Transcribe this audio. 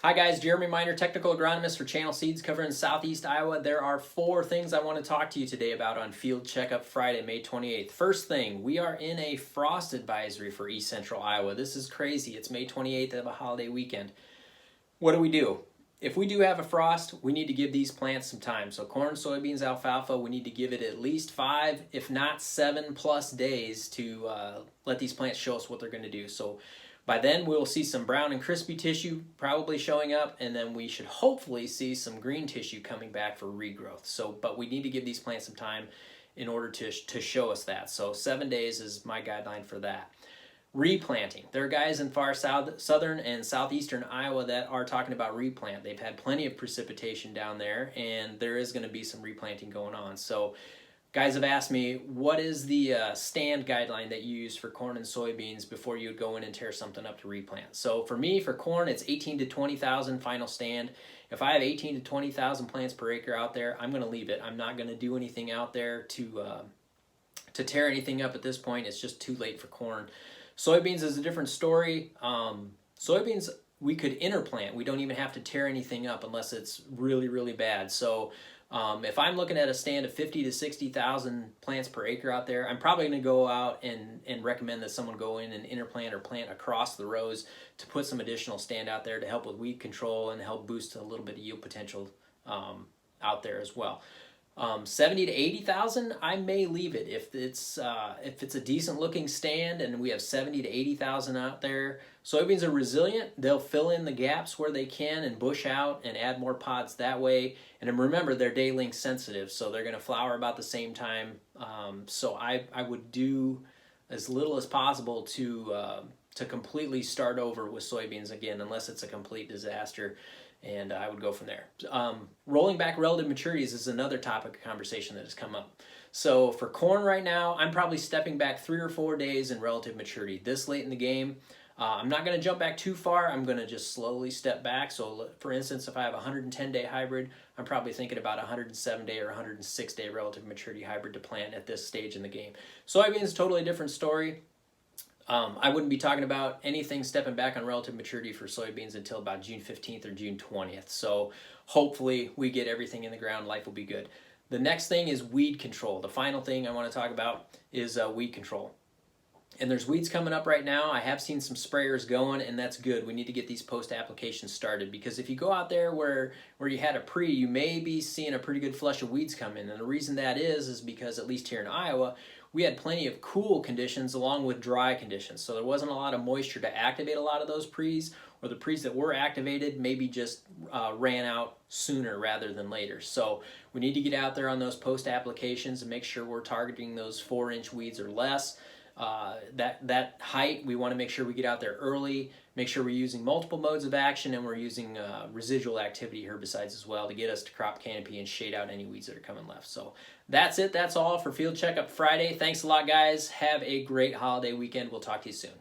Hi guys, Jeremy Miner, technical agronomist for Channel Seeds covering Southeast Iowa. There are 4 things I want to talk to you today about on Field Checkup Friday, May 28th. First thing, we are in a frost advisory for East Central Iowa. This is crazy. It's May 28th of a holiday weekend. What do? If we do have a frost, we need to give these plants some time. So corn, soybeans, alfalfa, we need to give it at least 5, if not 7+ days to let these plants show us what they're going to do. So by then we'll see some brown and crispy tissue probably showing up, and then we should hopefully see some green tissue coming back for regrowth. But we need to give these plants some time in order to show us that. So 7 days is my guideline for that. Replanting. There are guys in far southern and southeastern Iowa that are talking about replant. They've had plenty of precipitation down there, and there is going to be some replanting going on. So guys have asked me, what is the stand guideline that you use for corn and soybeans before you would go in and tear something up to replant? So for me, for corn, it's 18 to 20,000 final stand. If I have 18 to 20,000 plants per acre out there, I'm going to leave it. I'm not going to do anything out there to tear anything up at this point. It's just too late for corn. Soybeans is a different story. Soybeans, we could interplant. We don't even have to tear anything up unless it's really, really bad. So if I'm looking at a stand of 50 to 60,000 plants per acre out there, I'm probably going to go out and recommend that someone go in and interplant or plant across the rows to put some additional stand out there to help with weed control and help boost a little bit of yield potential out there as well. 70 to 80,000, I may leave it if it's a decent looking stand and we have 70 to 80,000 out there. Soybeans are resilient. They'll fill in the gaps where they can and bush out and add more pods that way. And then remember, they're day length sensitive, so they're going to flower about the same time. So I would do as little as possible to completely start over with soybeans again, unless it's a complete disaster. And I would go from there. Rolling back relative maturities is another topic of conversation that has come up. So for corn right now, I'm probably stepping back 3 or 4 days in relative maturity this late in the game. I'm not going to jump back too far. I'm going to just slowly step back. So for instance, if I have a 110-day hybrid, I'm probably thinking about a 107-day or 106-day relative maturity hybrid to plant at this stage in the game. Soybeans, totally different story. I wouldn't be talking about anything stepping back on relative maturity for soybeans until about June 15th or June 20th. So hopefully we get everything in the ground, life will be good. The next thing is weed control. The final thing I want to talk about is weed control. And there's weeds coming up right now. I have seen some sprayers going, and that's good. We need to get these post applications started, because if you go out there where you had a pre, you may be seeing a pretty good flush of weeds come in. And the reason that is because at least here in Iowa, we had plenty of cool conditions along with dry conditions. So there wasn't a lot of moisture to activate a lot of those pre's, or the pre's that were activated maybe just ran out sooner rather than later. So we need to get out there on those post applications and make sure we're targeting those 4-inch weeds or less. That height, we want to make sure we get out there early, make sure we're using multiple modes of action, and we're using residual activity herbicides as well to get us to crop canopy and shade out any weeds that are coming left. So that's it. That's all for Field Checkup Friday. Thanks a lot, guys. Have a great holiday weekend. We'll talk to you soon.